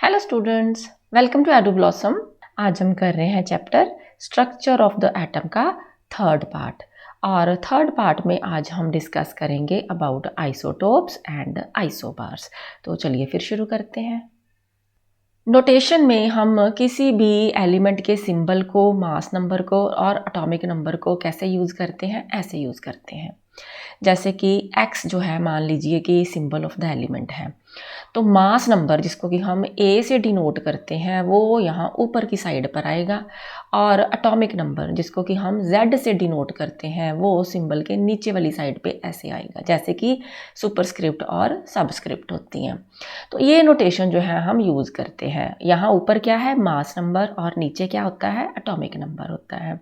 Hello students, welcome to Edu Blossom. आज हम कर रहे हैं chapter structure of the atom का थर्ड पार्ट। और थर्ड पार्ट में आज हम डिस्कस करेंगे अबाउट आइसोटोप्स एंड आइसोबार्स। तो चलिए फिर शुरू करते हैं। नोटेशन में हम किसी भी एलिमेंट के सिंबल को, मास नंबर को और एटॉमिक नंबर को कैसे यूज़ करते हैं, ऐसे यूज़ करते हैं। जैसे कि x जो है, मान लीजिए कि सिंबल ऑफ द एलिमेंट है, तो मास नंबर जिसको कि हम A से डिनोट करते हैं वो यहाँ ऊपर की साइड पर आएगा, और एटॉमिक नंबर जिसको कि हम Z से डिनोट करते हैं वो सिंबल के नीचे वाली साइड पे ऐसे आएगा, जैसे कि सुपरस्क्रिप्ट और सबस्क्रिप्ट होती हैं। तो ये नोटेशन जो है हम यूज़ करते हैं। यहाँ ऊपर क्या है, मास नंबर, और नीचे क्या होता है, एटॉमिक नंबर होता है।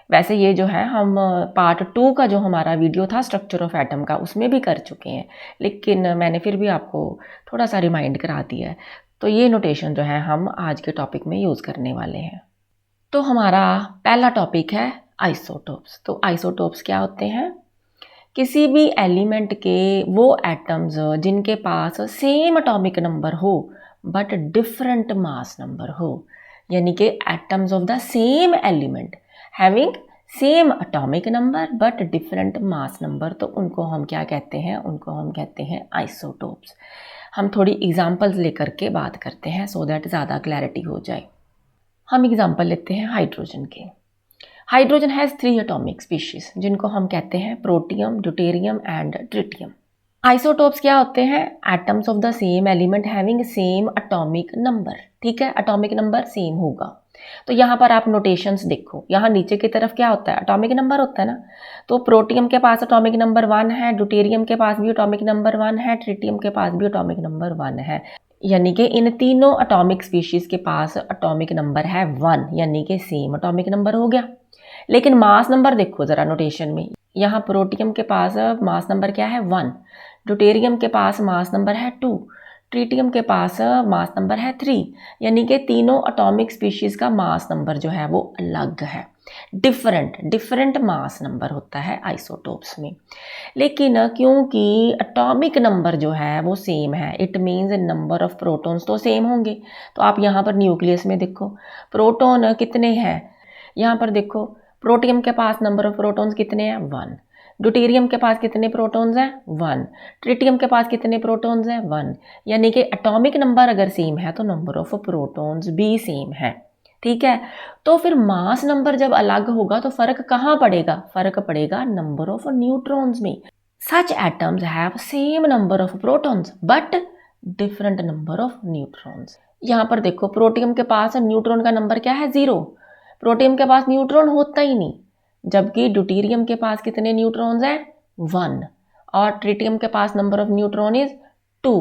वैसे ये जो है हम पार्ट 2 का जो हमारा वीडियो था स्ट्रक्चर ऑफ एटम का, उसमें भी कर चुके हैं, लेकिन मैंने फिर भी आपको थोड़ा सा रिमाइंड करा दिया है। तो ये नोटेशन जो है हम आज के टॉपिक में यूज़ करने वाले हैं। तो हमारा पहला टॉपिक है आइसोटोप्स। तो आइसोटोप्स क्या होते हैं? किसी भी एलिमेंट के वो एटम्स जिनके पास सेम एटॉमिक नंबर हो बट डिफरेंट मास नंबर हो, यानी कि atoms of the same element having same atomic number but different mass number, तो उनको हम क्या कहते हैं? उनको हम कहते हैं आइसोटोप्स। हम थोड़ी एग्जांपल्स लेकर के बात करते हैं सो दैट ज़्यादा क्लैरिटी हो जाए। हम एग्जांपल लेते हैं हाइड्रोजन के। हाइड्रोजन हैज़ 3 एटॉमिक स्पीशीज जिनको हम कहते हैं protium, deuterium and tritium. Isotopes क्या होते हैं? Atoms of the same element having same atomic number. ठीक है, एटॉमिक नंबर सेम होगा। तो यहाँ पर आप नोटेशंस देखो, यहाँ नीचे की तरफ क्या होता है, एटॉमिक नंबर होता है ना। तो प्रोटियम के पास एटॉमिक नंबर 1 है, ड्यूटेरियम के पास भी एटॉमिक नंबर 1 है, ट्रिटियम के पास भी एटॉमिक नंबर 1 है, यानी कि इन तीनों एटॉमिक स्पीशीज के पास एटॉमिक नंबर है 1, यानी कि सेम एटॉमिक नंबर हो गया। लेकिन मास नंबर देखो ज़रा नोटेशन में, यहाँ प्रोटियम के पास मास नंबर क्या है, 1, ड्यूटेरियम के पास मास नंबर है 2, ट्रिटियम के पास मास नंबर है 3, यानी कि तीनों एटॉमिक स्पीशीज़ का मास नंबर जो है वो अलग है, डिफरेंट मास नंबर होता है आइसोटोप्स में। लेकिन क्योंकि एटॉमिक नंबर जो है वो सेम है, it means number of protons तो सेम होंगे। तो आप यहाँ पर न्यूक्लियस में देखो प्रोटॉन कितने हैं, यहाँ पर देखो प्रोटियम के पास नंबर ऑफ प्रोटॉन्स कितने हैं, 1, ड्यूटेरियम के पास कितने प्रोटॉन्स हैं, 1, ट्रिटियम के पास कितने प्रोटॉन्स हैं, 1, यानी कि एटॉमिक नंबर अगर सेम है तो नंबर ऑफ प्रोटॉन्स भी सेम है। ठीक है, तो फिर मास नंबर जब अलग होगा तो फर्क कहाँ पड़ेगा? फर्क पड़ेगा नंबर ऑफ न्यूट्रॉन्स में। Such atoms have same number of protons but different number of neutrons. यहाँ पर देखो प्रोटियम के पास न्यूट्रॉन का नंबर क्या है, 0, प्रोटियम के पास न्यूट्रॉन होता ही नहीं, जबकि ड्यूटेरियम के पास कितने न्यूट्रॉन्स हैं, 1, और ट्रिटियम के पास नंबर ऑफ न्यूट्रॉन इज 2।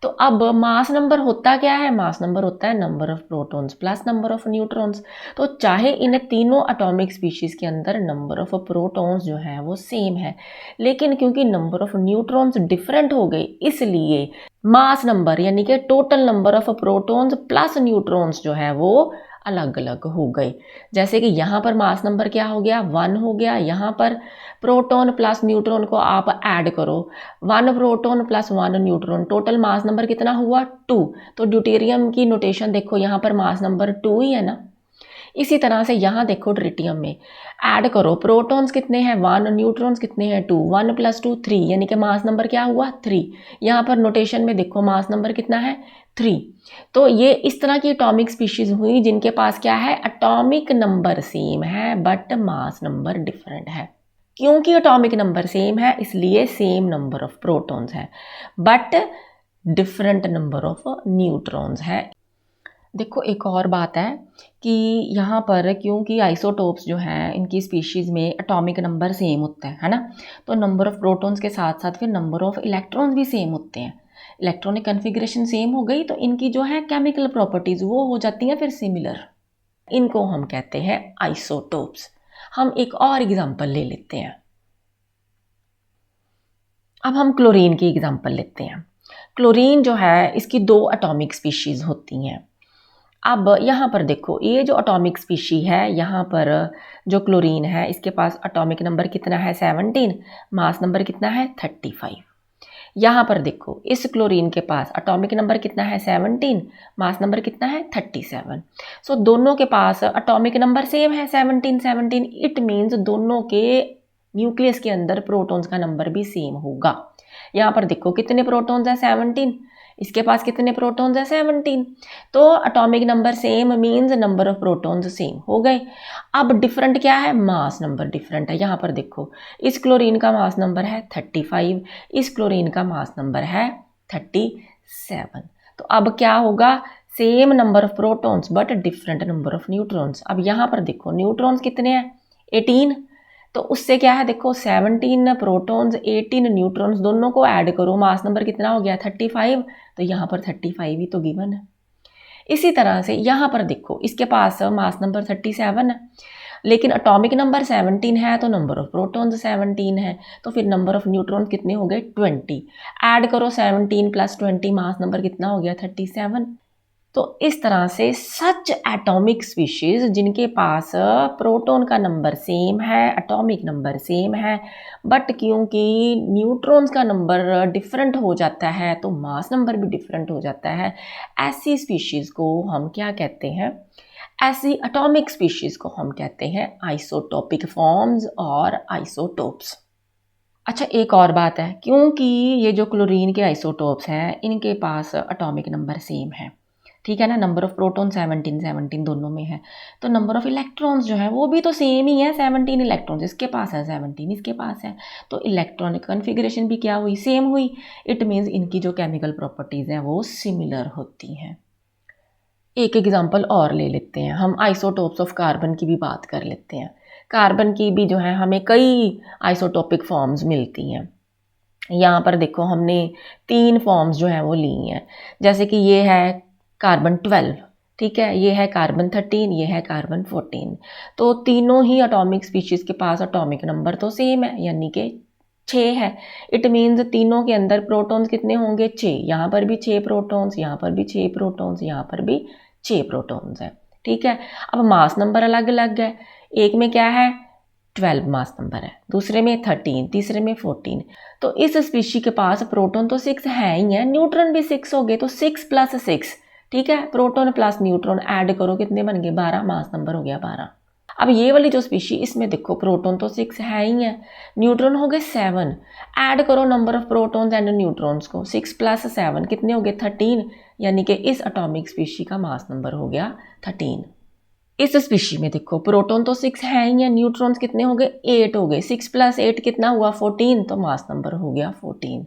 तो अब मास नंबर होता क्या है? मास नंबर होता है number of protons plus number of neutrons. तो चाहे इन तीनों एटॉमिक स्पीशीज के अंदर नंबर ऑफ प्रोटॉन्स जो है वो सेम है, लेकिन क्योंकि नंबर ऑफ न्यूट्रॉन्स डिफरेंट हो गए, इसलिए मास नंबर यानी कि total number of protons plus neutrons जो है वो अलग अलग हो गए। जैसे कि यहाँ पर मास नंबर क्या हो गया, 1 हो गया। यहाँ पर प्रोटॉन प्लस न्यूट्रॉन को आप ऐड करो, 1 proton plus 1 neutron, total mass number कितना हुआ, 2। तो ड्यूटेरियम की नोटेशन देखो, यहाँ पर मास नंबर 2 ही है ना। इसी तरह से यहाँ देखो ट्रिटियम में ऐड करो, प्रोटॉन्स कितने हैं, 1, न्यूट्रॉन्स कितने हैं, 2, 1 + 2 3, यानी कि मास नंबर क्या हुआ, 3। यहाँ पर नोटेशन में देखो मास नंबर कितना है, 3। तो ये इस तरह की एटॉमिक स्पीशीज हुई जिनके पास क्या है, एटॉमिक नंबर सेम है बट मास नंबर डिफरेंट है। क्योंकि एटॉमिक नंबर सेम है इसलिए सेम नंबर ऑफ प्रोटॉन्स है but different number of neutrons है। देखो एक और बात है कि यहाँ पर क्योंकि आइसोटोप्स जो हैं इनकी स्पीशीज़ में एटॉमिक नंबर सेम होता है ना, तो नंबर ऑफ प्रोटॉन्स के साथ साथ फिर नंबर ऑफ इलेक्ट्रॉन्स भी सेम होते हैं। इलेक्ट्रॉनिक कन्फिग्रेशन सेम हो गई तो इनकी जो है केमिकल प्रॉपर्टीज़ वो हो जाती हैं फिर सिमिलर। इनको हम कहते हैं आइसोटोप्स। हम एक और एग्जांपल ले लेते हैं। अब हम क्लोरीन की एग्जांपल लेते हैं। क्लोरीन जो है इसकी 2 एटॉमिक स्पीशीज़ होती हैं। अब यहाँ पर देखो ये जो एटॉमिक स्पीशी है, यहाँ पर जो क्लोरीन है इसके पास एटॉमिक नंबर कितना है, 17, मास नंबर कितना है, 35। यहाँ पर देखो इस क्लोरीन के पास एटॉमिक नंबर कितना है 17, मास नंबर कितना है 37। सो दोनों के पास एटॉमिक नंबर सेम है 17 17। इट मीन्स दोनों के न्यूक्लियस के अंदर प्रोटॉन्स का नंबर भी सेम होगा। यहाँ पर देखो कितने प्रोटॉन्स है 17, इसके पास कितने प्रोटॉन्स है 17। तो atomic number same means number of protons same हो गए। अब डिफरेंट क्या है, मास नंबर डिफरेंट है। यहाँ पर देखो इस क्लोरीन का मास नंबर है 35, इस क्लोरीन का मास नंबर है 37। तो अब क्या होगा, same number of protons but different number of neutrons. अब यहाँ पर देखो न्यूट्रॉन्स कितने हैं 18, तो उससे क्या है देखो 17 प्रोटॉन्स 18 न्यूट्रॉन्स दोनों को ऐड करो, मास नंबर कितना हो गया 35। तो यहाँ पर 35 ही तो गिवन है। इसी तरह से यहाँ पर देखो इसके पास मास नंबर 37 है लेकिन एटॉमिक नंबर 17 है, तो नंबर ऑफ प्रोटॉन्स 17 है, तो फिर नंबर ऑफ न्यूट्रॉन्स कितने हो गए 20। ऐड करो 17 प्लस 20, मास नंबर कितना हो गया 37। तो इस तरह से सच एटॉमिक स्पीशीज जिनके पास प्रोटॉन का नंबर सेम है, एटॉमिक नंबर सेम है, बट क्योंकि न्यूट्रॉन्स का नंबर डिफरेंट हो जाता है तो मास नंबर भी डिफरेंट हो जाता है, ऐसी स्पीशीज को हम क्या कहते हैं, ऐसी एटॉमिक स्पीशीज को हम कहते हैं आइसोटोपिक फॉर्म्स और आइसोटोप्स। अच्छा एक और बात है, क्योंकि ये जो क्लोरीन के आइसोटोप्स हैं इनके पास एटॉमिक नंबर सेम है, ठीक है ना, नंबर ऑफ प्रोटॉन 17 17 दोनों में है, तो नंबर ऑफ इलेक्ट्रॉन्स जो है वो भी तो सेम ही है, 17 इलेक्ट्रॉन्स इसके पास है 17 इसके पास है, तो इलेक्ट्रॉनिक कॉन्फ़िगरेशन भी क्या हुई, सेम हुई। इट मीन्स इनकी जो केमिकल प्रॉपर्टीज़ हैं वो सिमिलर होती हैं। एक एग्जांपल और ले लेते हैं, हम आइसोटोप्स ऑफ कार्बन की भी बात कर लेते हैं। कार्बन की भी जो है हमें कई आइसोटोपिक फॉर्म्स मिलती हैं। यहाँ पर देखो हमने 3 फॉर्म्स जो हैं वो ली हैं, जैसे कि ये है कार्बन 12, ठीक है, ये है कार्बन 13, ये है कार्बन 14। तो तीनों ही एटॉमिक स्पीशीज़ के पास एटॉमिक नंबर तो सेम है, यानी कि 6 है। इट मीन्स तीनों के अंदर प्रोटॉन्स कितने होंगे 6, यहाँ पर भी 6 प्रोटॉन्स, यहाँ पर भी 6 प्रोटॉन्स, यहाँ पर भी 6 प्रोटॉन्स है, ठीक है। अब मास नंबर अलग अलग है, एक में क्या है 12 मास नंबर है, दूसरे में 13, तीसरे में 14। तो इस स्पीशी के पास प्रोटॉन तो 6 है ही है, न्यूट्रॉन भी 6 हो गए, तो 6 + 6, ठीक है, प्रोटॉन प्लस न्यूट्रॉन ऐड करो कितने बन गए 12, मास नंबर हो गया 12। अब ये वाली जो स्पीशी इसमें देखो प्रोटॉन तो 6 है ही है, न्यूट्रॉन हो गए 7, ऐड करो number of protons and neutrons को, 6 + 7 कितने हो गए 13, यानी कि इस एटॉमिक स्पीशी का मास नंबर हो गया 13। इस स्पीशी में देखो प्रोटॉन तो 6 है ही है, न्यूट्रॉन्स कितने हो गए 8 हो गए, 6 + 8 कितना हुआ 14, तो मास नंबर हो गया 14।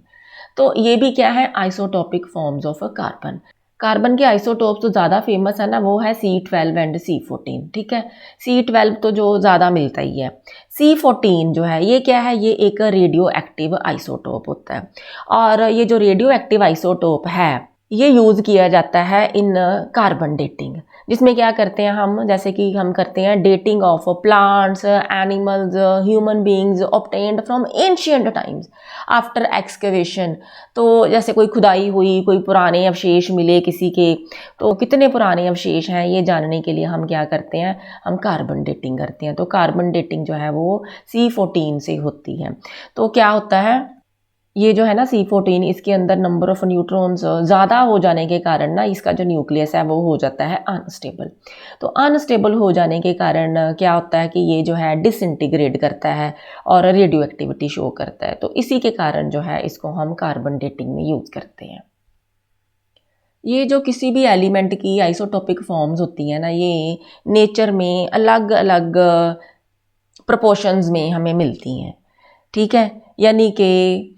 तो ये भी क्या है isotopic forms of carbon. Carbon के आइसोटोप्स तो ज़्यादा फेमस है ना, वो है C12 एंड C14, ठीक है। C12 तो जो ज़्यादा मिलता ही है, C14 जो है ये क्या है, ये एक रेडियो एक्टिव आइसोटोप होता है। और ये जो रेडियो एक्टिव आइसोटोप है ये यूज़ किया जाता है इन कार्बन डेटिंग, जिसमें क्या करते हैं हम, जैसे कि हम करते हैं dating of plants, animals, human beings obtained from ancient times after excavation. तो जैसे कोई खुदाई हुई, कोई पुराने अवशेष मिले किसी के, तो कितने पुराने अवशेष हैं ये जानने के लिए हम क्या करते हैं, हम कार्बन डेटिंग करते हैं। तो कार्बन डेटिंग जो है वो C14 से होती है। तो क्या होता है, ये जो है ना C14, इसके अंदर नंबर ऑफ न्यूट्रॉन्स ज़्यादा हो जाने के कारण ना इसका जो न्यूक्लियस है वो हो जाता है अनस्टेबल। तो अनस्टेबल हो जाने के कारण क्या होता है कि ये जो है डिसइंटीग्रेट करता है और रेडियो एक्टिविटी शो करता है। तो इसी के कारण जो है इसको हम कार्बन डेटिंग में यूज़ करते हैं। ये जो किसी भी एलिमेंट की आइसोटोपिक फॉर्म्स होती हैं ना, ये नेचर में अलग अलग प्रोपोर्शंस में हमें मिलती हैं, ठीक है। यानी कि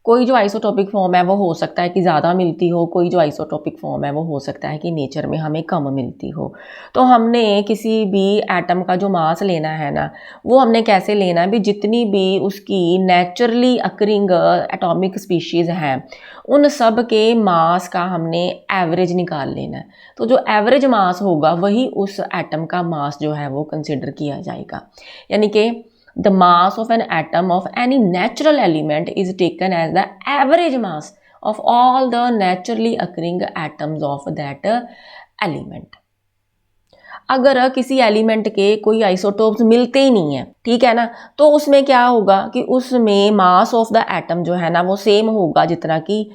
कोई जो आइसोटोपिक फॉर्म है वो हो सकता है कि ज़्यादा मिलती हो, कोई जो आइसोटोपिक फॉर्म है वो हो सकता है कि नेचर में हमें कम मिलती हो। तो हमने किसी भी एटम का जो मास लेना है ना, वो हमने कैसे लेना है भी, जितनी भी उसकी नेचुरली अकरिंग एटॉमिक स्पीशीज़ हैं उन सब के मास का हमने एवरेज निकाल लेना है। तो जो एवरेज मास होगा वही उस एटम का मास जो है वो कंसिडर किया जाएगा। यानी कि the mass of an atom of any natural element is taken as the average mass of all the naturally occurring atoms of that element. अगर किसी एलिमेंट के कोई आइसोटोप्स मिलते ही नहीं है, ठीक है ना, तो उसमें क्या होगा कि उसमें मास ऑफ द एटम जो है ना वो सेम होगा जितना कि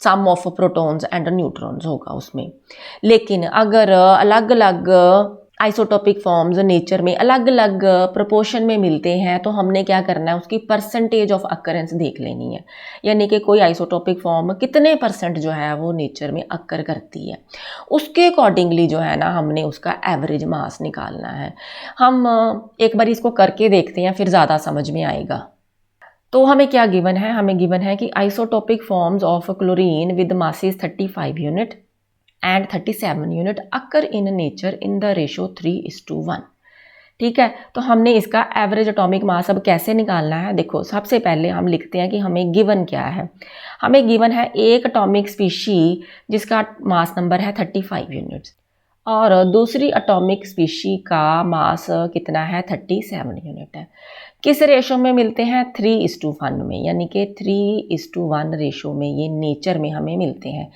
सम ऑफ प्रोटॉन्स एंड न्यूट्रॉन्स होगा उसमें। लेकिन अगर अलग अलग आइसोटोपिक फॉर्म्स नेचर में अलग अलग प्रोपोर्शन में मिलते हैं तो हमने क्या करना है, उसकी परसेंटेज ऑफ अकरेंस देख लेनी है, यानी कि कोई आइसोटोपिक फॉर्म कितने परसेंट जो है वो नेचर में अकर करती है, उसके अकॉर्डिंगली जो है ना हमने उसका एवरेज मास निकालना है। हम एक बार इसको करके देखते हैं, फिर ज़्यादा समझ में आएगा। तो हमें क्या गिवन है, हमें गिवन है कि isotopic forms of chlorine with masses 35 unit and 37 unit occur in nature in the ratio 3:1। ठीक है, तो हमने इसका एवरेज एटॉमिक मास अब कैसे निकालना है। देखो, सबसे पहले हम लिखते हैं कि हमें गिवन क्या है। हमें गिवन है एक एटॉमिक स्पीशी जिसका मास नंबर है 35 यूनिट्स और दूसरी एटॉमिक स्पीशी का मास कितना है, 37 यूनिट है। किस रेशो में मिलते हैं, 3:1 में, यानी कि 3:1 रेशो में ये नेचर में हमें मिलते हैं।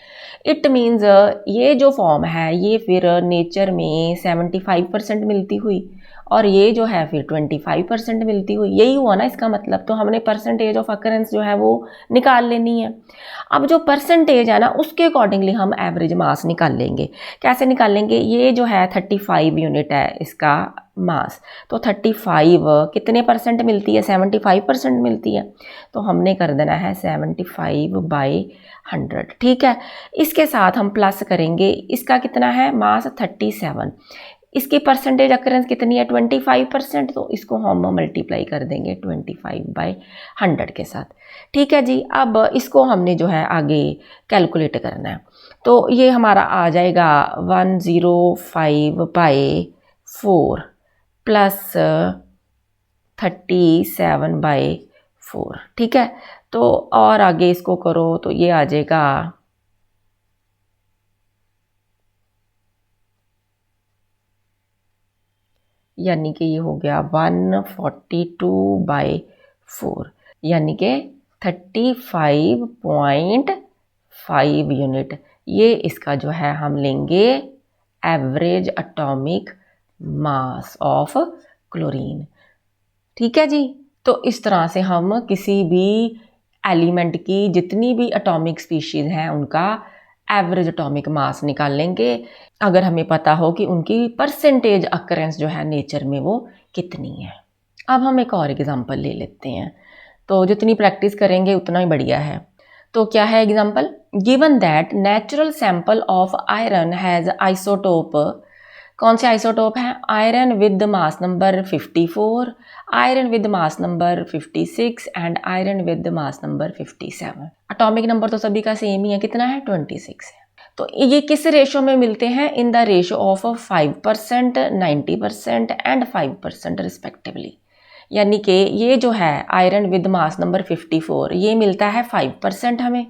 इट मीन्स ये जो फॉर्म है ये फिर नेचर में 75% मिलती हुई और ये जो है फिर 25% मिलती हुई, यही हुआ ना इसका मतलब। तो हमने परसेंटेज ऑफ अकरेंस जो है वो निकाल लेनी है। अब जो परसेंटेज है ना उसके अकॉर्डिंगली हम एवरेज मास निकाल लेंगे। कैसे निकाल लेंगे, ये जो है 35 यूनिट है इसका मास, तो 35 कितने परसेंट मिलती है, 75% मिलती है, तो हमने कर देना है 75/100। ठीक है, इसके साथ हम प्लस करेंगे, इसका कितना है मास 37, इसकी परसेंटेज अकरेंस कितनी है 25%, तो इसको हम मल्टीप्लाई कर देंगे 25/100 के साथ। ठीक है जी, अब इसको हमने जो है आगे कैलकुलेट करना है। तो ये हमारा आ जाएगा 105/4 प्लस 37/4। ठीक है, तो और आगे इसको करो तो ये आ जाएगा यानी कि ये हो गया 142/4 यानी कि 35.5 यूनिट। ये इसका जो है हम लेंगे average atomic mass of chlorine. ठीक है जी, तो इस तरह से हम किसी भी एलिमेंट की जितनी भी एटॉमिक स्पीशीज हैं उनका एवरेज एटॉमिक मास निकाल लेंगे, अगर हमें पता हो कि उनकी परसेंटेज अकरेंस जो है नेचर में वो कितनी है। अब हम एक और एग्जांपल ले लेते हैं, तो जितनी प्रैक्टिस करेंगे उतना ही बढ़िया है। तो क्या है example, given that natural sample of iron has isotope, कौन से आइसोटोप हैं, iron with mass number 54, iron with mass number 56 and iron with mass number 57। Atomic number तो सभी का सेम ही है, कितना है 26 है। तो ये किस रेशो में मिलते हैं, in the ratio of 5%, 90% and 5% respectively. यानी कि ये जो है आयरन विद मास नंबर 54 ये मिलता है 5% हमें,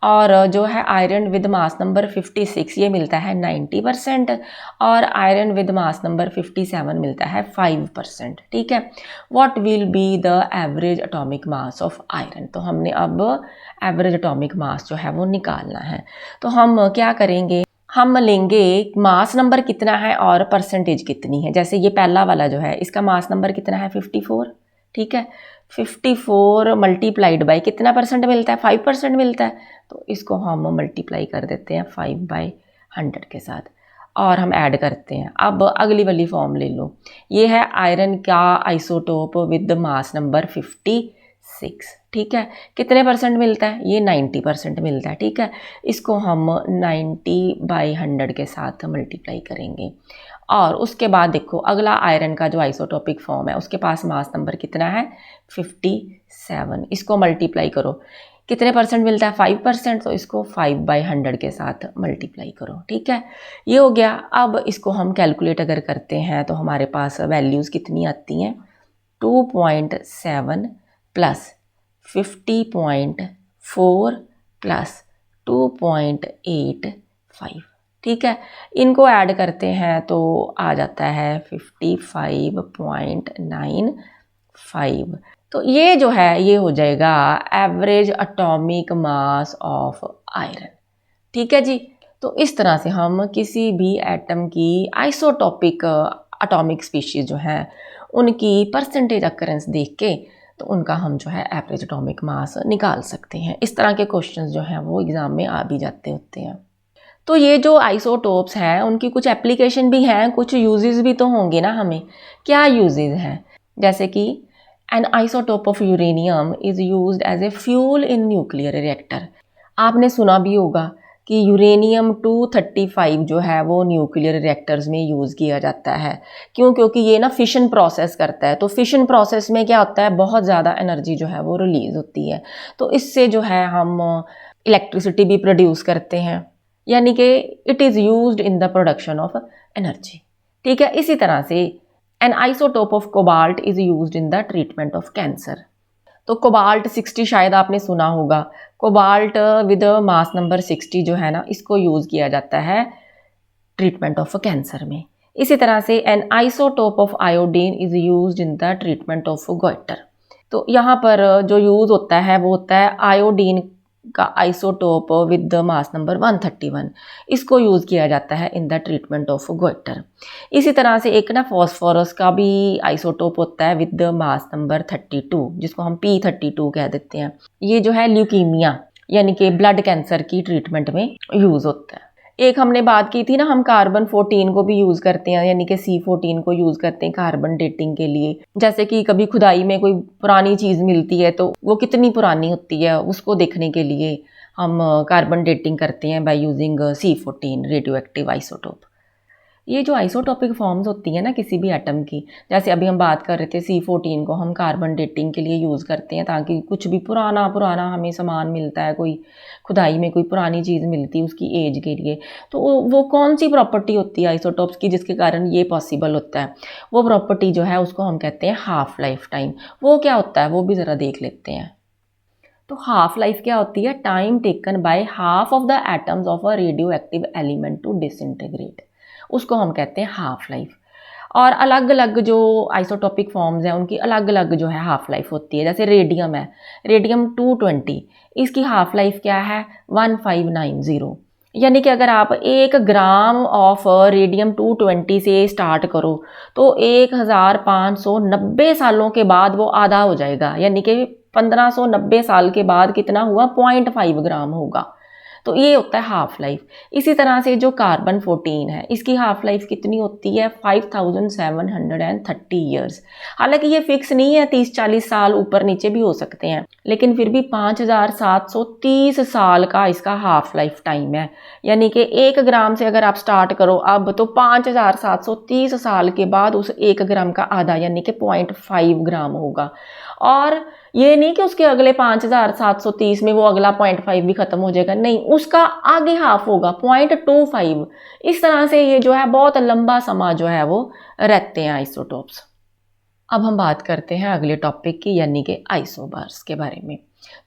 और जो है आयरन विद मास नंबर 56 ये मिलता है 90%, और आयरन विद मास नंबर 57 मिलता है 5%। ठीक है, what will be the average atomic mass of iron. तो हमने अब एवरेज एटॉमिक मास जो है वो निकालना है। तो हम क्या करेंगे, हम लेंगे मास नंबर कितना है और परसेंटेज कितनी है। जैसे ये पहला वाला जो है इसका मास नंबर कितना है 54, ठीक है, 54 मल्टीप्लाइड बाई कितना परसेंट मिलता है, 5% मिलता है, तो इसको हम मल्टीप्लाई कर देते हैं 5/100 के साथ और हम ऐड करते हैं। अब अगली वाली फॉर्म ले लो, ये है आयरन का आइसोटोप विद मास नंबर 56। ठीक है, कितने परसेंट मिलता है, ये 90% मिलता है। ठीक है, इसको हम 90/100 के साथ मल्टीप्लाई करेंगे और उसके बाद देखो अगला आयरन का जो आइसोटोपिक फॉर्म है उसके पास मास नंबर कितना है 57, इसको मल्टीप्लाई करो, कितने परसेंट मिलता है 5%, तो इसको 5/100 के साथ मल्टीप्लाई करो। ठीक है, ये हो गया। अब इसको हम कैलकुलेट अगर करते हैं तो हमारे पास वैल्यूज़ कितनी आती हैं, 2.7 प्लस 50.4 प्लस 2.85। ठीक है, इनको ऐड करते हैं तो आ जाता है 55.95। तो ये जो है ये हो जाएगा average atomic mass of iron. ठीक है जी, तो इस तरह से हम किसी भी एटम की आइसोटॉपिक एटॉमिक स्पीशीज जो हैं उनकी परसेंटेज अकरेंस देख के तो उनका हम जो है एवरेज एटॉमिक मास निकाल सकते हैं। इस तरह के क्वेश्चंस जो हैं वो एग्ज़ाम में आ भी जाते होते हैं। तो ये जो आइसोटोप्स हैं उनकी कुछ एप्लीकेशन भी हैं, कुछ यूजेस भी तो होंगे ना हमें। क्या यूजेस हैं? जैसे कि an isotope of uranium is used as a fuel in nuclear reactor. आपने सुना भी होगा कि यूरेनियम 235 जो है वो न्यूक्लियर रिएक्टर्स में यूज़ किया जाता है। क्यों? क्योंकि ये ना फिशन प्रोसेस करता है। तो फिशन प्रोसेस में क्या होता है, बहुत ज़्यादा एनर्जी जो है वो रिलीज़ होती है। तो इससे जो है हम इलेक्ट्रिसिटी भी प्रोड्यूस करते हैं, यानी कि it is used in the production of energy. ठीक है। इसी तरह से N isotope of cobalt is used in the treatment of cancer. तो कोबाल्ट 60 शायद आपने सुना होगा। कोबाल्ट विद मास नंबर 60 जो है ना, इसको यूज़ किया जाता है ट्रीटमेंट ऑफ कैंसर में। इसी तरह से N isotope of iodine is used in the treatment of goitre. तो यहाँ पर जो यूज़ होता है वो होता है आयोडीन का isotope with the mass number 131, इसको यूज़ किया जाता है in the treatment of goitre. इसी तरह से एक ना फॉस्फोरस का भी आइसोटोप होता है विद द मास नंबर 32, जिसको हम P32 कह देते हैं। ये जो है ल्यूकीमिया यानी कि ब्लड कैंसर की ट्रीटमेंट में यूज़ होता है। एक हमने बात की थी ना, हम कार्बन 14 को भी यूज़ करते हैं, यानी कि C14 को यूज़ करते हैं कार्बन डेटिंग के लिए। जैसे कि कभी खुदाई में कोई पुरानी चीज़ मिलती है तो वो कितनी पुरानी होती है उसको देखने के लिए हम कार्बन डेटिंग करते हैं by using C14 radio active isotope. ये जो आइसोटॉपिक फॉर्म्स होती हैं ना किसी भी एटम की, जैसे अभी हम बात कर रहे थे C14 को हम कार्बन डेटिंग के लिए यूज़ करते हैं ताकि कुछ भी पुराना हमें सामान मिलता है, कोई खुदाई में कोई पुरानी चीज़ मिलती है उसकी एज के लिए, तो वो कौन सी प्रॉपर्टी होती है आइसोटॉप्स की जिसके कारण ये पॉसिबल होता है? वो प्रॉपर्टी जो है उसको हम कहते हैं हाफ लाइफ टाइम। वो क्या होता है वो भी ज़रा देख लेते हैं। तो हाफ लाइफ क्या होती है? Time taken by half of the atoms of a radioactive element to disintegrate, उसको हम कहते हैं हाफ लाइफ। और अलग अलग जो आइसोटॉपिक फॉर्म्स हैं उनकी अलग अलग जो है हाफ लाइफ होती है। जैसे रेडियम है, रेडियम 220, इसकी हाफ लाइफ क्या है? 1590। यानी कि अगर आप 1 ग्राम ऑफ रेडियम 220 से स्टार्ट करो तो 1590 सालों के बाद वो आधा हो जाएगा, यानी कि 1590 साल के बाद कितना हुआ? 0.5 ग्राम होगा। तो ये होता है हाफ लाइफ। इसी तरह से जो कार्बन 14 है इसकी हाफ लाइफ कितनी होती है? 5730 ईयर्स। हालांकि ये फिक्स नहीं है, 30-40 साल ऊपर नीचे भी हो सकते हैं, लेकिन फिर भी 5730 साल का इसका हाफ लाइफ टाइम है। यानी कि 1 ग्राम से अगर आप स्टार्ट करो अब तो 5730 साल के बाद उस 1 ग्राम का आधा यानी कि 0.5 ग्राम होगा। और ये नहीं कि उसके अगले 5730 में वो अगला 0.5 भी खत्म हो जाएगा, नहीं, उसका आगे हाफ होगा 0.25। इस तरह से ये जो है बहुत लंबा समय जो है वो रहते हैं आइसोटोप्स। अब हम बात करते हैं अगले टॉपिक की यानी कि आइसोबार्स के बारे में।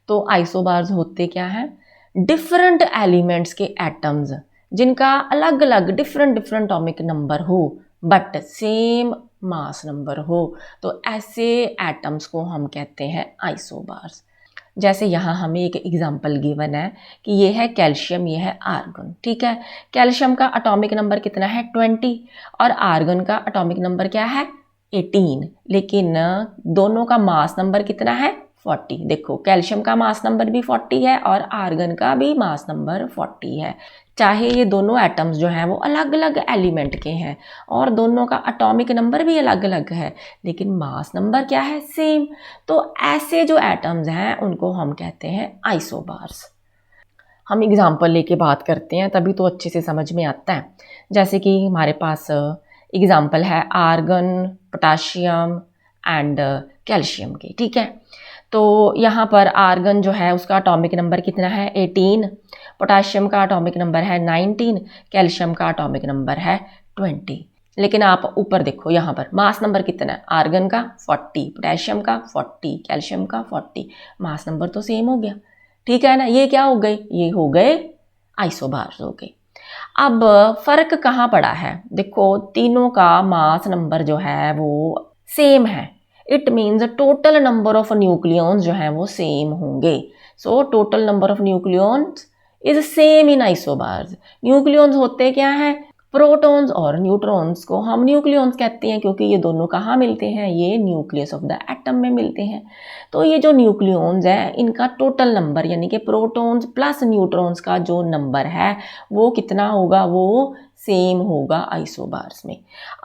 तो आइसोबार्स होते क्या हैं? डिफरेंट एलिमेंट्स के एटम्स जिनका अलग अलग डिफरेंट एटॉमिक नंबर हो बट सेम मास नंबर हो, तो ऐसे एटम्स को हम कहते हैं आइसोबार्स। जैसे यहाँ हमें एक एग्जांपल गिवन है कि ये है कैल्शियम, ये है आर्गन। ठीक है। कैल्शियम का एटॉमिक नंबर कितना है? 20 और आर्गन का एटॉमिक नंबर क्या है? 18। लेकिन दोनों का मास नंबर कितना है? 40। देखो कैल्शियम का मास नंबर भी 40 है और आर्गन का भी मास नंबर 40 है। चाहे ये दोनों एटम्स जो हैं वो अलग अलग एलिमेंट के हैं और दोनों का एटॉमिक नंबर भी अलग अलग है, लेकिन मास नंबर क्या है? सेम। तो ऐसे जो एटम्स हैं उनको हम कहते हैं आइसोबार्स। हम एग्जांपल लेके बात करते हैं तभी तो अच्छे से समझ में आता है। जैसे कि हमारे पास एग्जांपल है आर्गन, पोटाशियम एंड कैल्शियम की। ठीक है। तो यहाँ पर आर्गन जो है उसका एटॉमिक नंबर कितना है? 18। पोटाशियम का एटॉमिक नंबर है 19। कैल्शियम का एटॉमिक नंबर है 20। लेकिन आप ऊपर देखो, यहाँ पर मास नंबर कितना है? आर्गन का 40, पोटाशियम का 40, कैल्शियम का 40। मास नंबर तो सेम हो गया। ठीक है ना। ये क्या हो गए? ये हो गए आइसोबार्स हो गए। अब फर्क कहाँ पड़ा है? देखो तीनों का मास नंबर जो है वो सेम है। It means total number of nucleons जो हैं वो सेम होंगे। So total number of nucleons is same in isobars. Nucleons होते क्या हैं, प्रोटॉन्स और न्यूट्रॉन्स को हम न्यूक्लियॉन्स कहते हैं क्योंकि ये दोनों कहाँ मिलते हैं, ये न्यूक्लियस ऑफ द एटम में मिलते हैं। तो ये जो न्यूक्लियॉन्स हैं इनका टोटल नंबर यानी कि प्रोटॉन्स प्लस न्यूट्रॉन्स का जो नंबर है वो कितना होगा, वो सेम होगा आइसोबार्स में।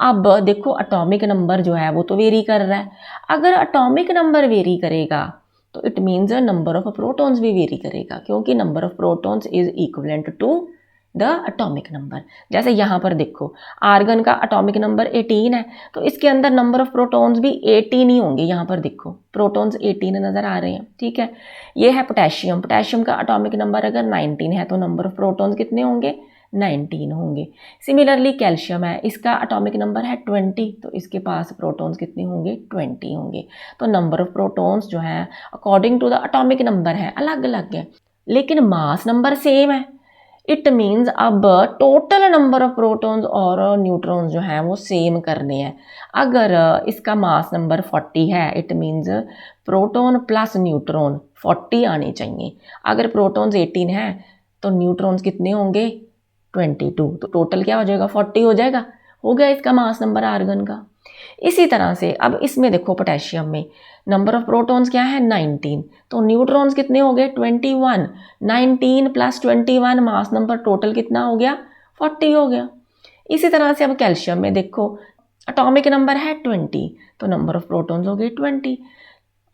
अब देखो एटॉमिक नंबर जो है वो तो वेरी कर रहा है, अगर एटॉमिक नंबर वेरी करेगा तो it means number of protons भी वेरी करेगा क्योंकि number of protons is equivalent to the atomic number. जैसे यहाँ पर देखो आर्गन का एटॉमिक नंबर 18 है तो इसके अंदर नंबर ऑफ प्रोटॉन्स भी 18 ही होंगे। यहाँ पर देखो प्रोटॉन्स 18 नज़र आ रहे हैं, ठीक है। ये है पोटेशियम, पोटेशियम का एटॉमिक नंबर अगर 19 है तो नंबर ऑफ प्रोटॉन्स कितने होंगे, 19 होंगे। सिमिलरली कैल्शियम है, इसका एटॉमिक नंबर है 20 तो इसके पास प्रोटॉन्स कितने होंगे, 20 होंगे। तो नंबर ऑफ प्रोटॉन्स जो है according to the atomic number है अलग अलग है, लेकिन मास नंबर सेम है। इट मीन्स अब टोटल नंबर ऑफ प्रोटॉन्स और न्यूट्रॉन्स जो हैं वो सेम करने हैं। अगर इसका मास नंबर 40 है it means proton plus neutron 40 आने चाहिए। अगर प्रोटॉन्स 18 हैं तो न्यूट्रॉन्स कितने होंगे, 22। तो टोटल क्या हो जाएगा, 40 हो जाएगा। हो गया इसका मास नंबर आर्गन का। इसी तरह से अब इसमें देखो पोटेशियम में नंबर ऑफ प्रोटॉन्स क्या है, 19 तो न्यूट्रॉन्स कितने हो गए, 21। 19 प्लस 21 मास नंबर टोटल कितना हो गया, 40 हो गया। इसी तरह से अब कैल्शियम में देखो एटॉमिक नंबर है 20 तो नंबर ऑफ प्रोटॉन्स हो गए 20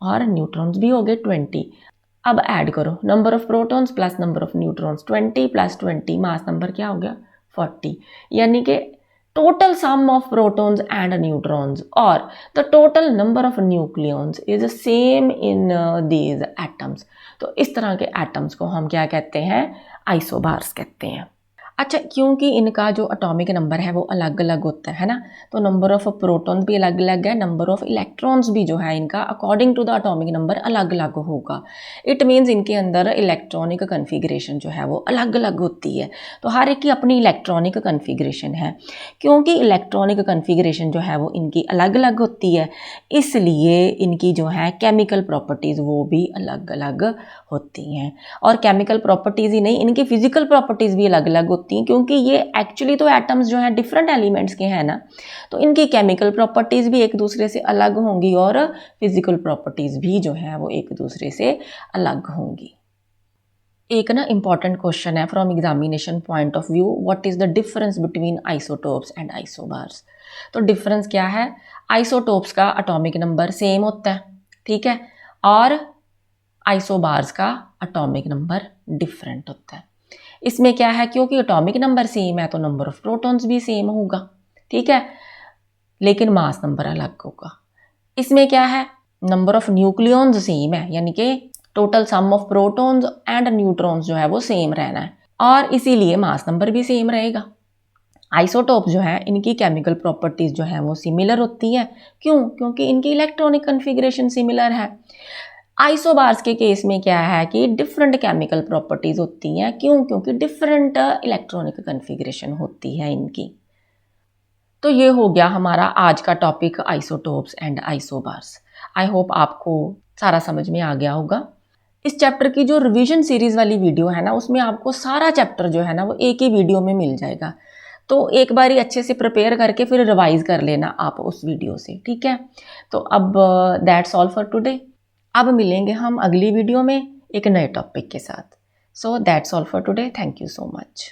और न्यूट्रॉन्स भी हो गए 20। अब ऐड करो number of protons plus number of neutrons, 20 plus 20 mass number क्या हो गया, 40। यानी कि total sum of protons and neutrons or the total number of nucleons is same in these atoms। तो इस तरह के एटम्स को हम क्या कहते हैं, आइसोबार्स कहते हैं। अच्छा, क्योंकि इनका जो एटॉमिक नंबर है वो अलग अलग होता है ना, तो नंबर ऑफ प्रोटॉन्स भी अलग अलग है, नंबर ऑफ इलेक्ट्रॉन्स भी जो है इनका according to the atomic number अलग अलग होगा। इट मीन्स इनके अंदर इलेक्ट्रॉनिक कन्फिग्रेशन जो है वो अलग अलग होती है। तो हर एक की अपनी इलेक्ट्रॉनिक कन्फिग्रेशन है। क्योंकि इलेक्ट्रॉनिक कन्फिग्रेशन जो है वो इनकी अलग अलग होती है इसलिए इनकी जो है केमिकल प्रॉपर्टीज़ वो भी अलग अलग होती हैं। और केमिकल प्रॉपर्टीज़ ही नहीं, इनकी फिजिकल प्रॉपर्टीज़ भी अलग अलग होती हैं क्योंकि ये एक्चुअली तो एटम्स जो हैं डिफरेंट एलिमेंट्स के हैं ना, तो इनकी केमिकल प्रॉपर्टीज़ भी एक दूसरे से अलग होंगी और फिजिकल प्रॉपर्टीज़ भी जो है वो एक दूसरे से अलग होंगी। एक ना इम्पॉर्टेंट क्वेश्चन है from examination point of view, what is the difference between isotopes and isobars. तो डिफरेंस क्या है, आइसोटोप्स का एटॉमिक नंबर सेम होता है, ठीक है, और आइसोबार्स का एटॉमिक नंबर डिफरेंट होता है। इसमें क्या है, क्योंकि एटॉमिक नंबर सेम है तो नंबर ऑफ प्रोटॉन्स भी सेम होगा, ठीक है, लेकिन मास नंबर अलग होगा। इसमें क्या है, नंबर ऑफ न्यूक्लियॉन्स सेम है यानी कि total sum of protons and neutrons जो है वो सेम रहना है और इसीलिए मास नंबर भी सेम रहेगा। आइसोटोप जो है इनकी केमिकल प्रॉपर्टीज़ जो है वो सिमिलर होती है। क्यों, क्योंकि इनकी इलेक्ट्रॉनिक कन्फिग्रेशन सिमिलर है। आइसोबार्स के केस में क्या है कि डिफरेंट केमिकल प्रॉपर्टीज़ होती हैं। क्यों, क्योंकि डिफरेंट इलेक्ट्रॉनिक कन्फिग्रेशन होती है इनकी। तो ये हो गया हमारा आज का topic isotopes and isobars. I hope आपको सारा समझ में आ गया होगा। इस चैप्टर की जो रिवीजन सीरीज़ वाली वीडियो है ना, उसमें आपको सारा चैप्टर जो है ना वो एक ही वीडियो में मिल जाएगा। तो एक बारी अच्छे से प्रिपेयर करके फिर रिवाइज़ कर लेना आप उस वीडियो से, ठीक है। तो अब दैट्स ऑल फॉर टुडे। अब मिलेंगे हम अगली वीडियो में एक नए टॉपिक के साथ। So that's all for today, thank you so much.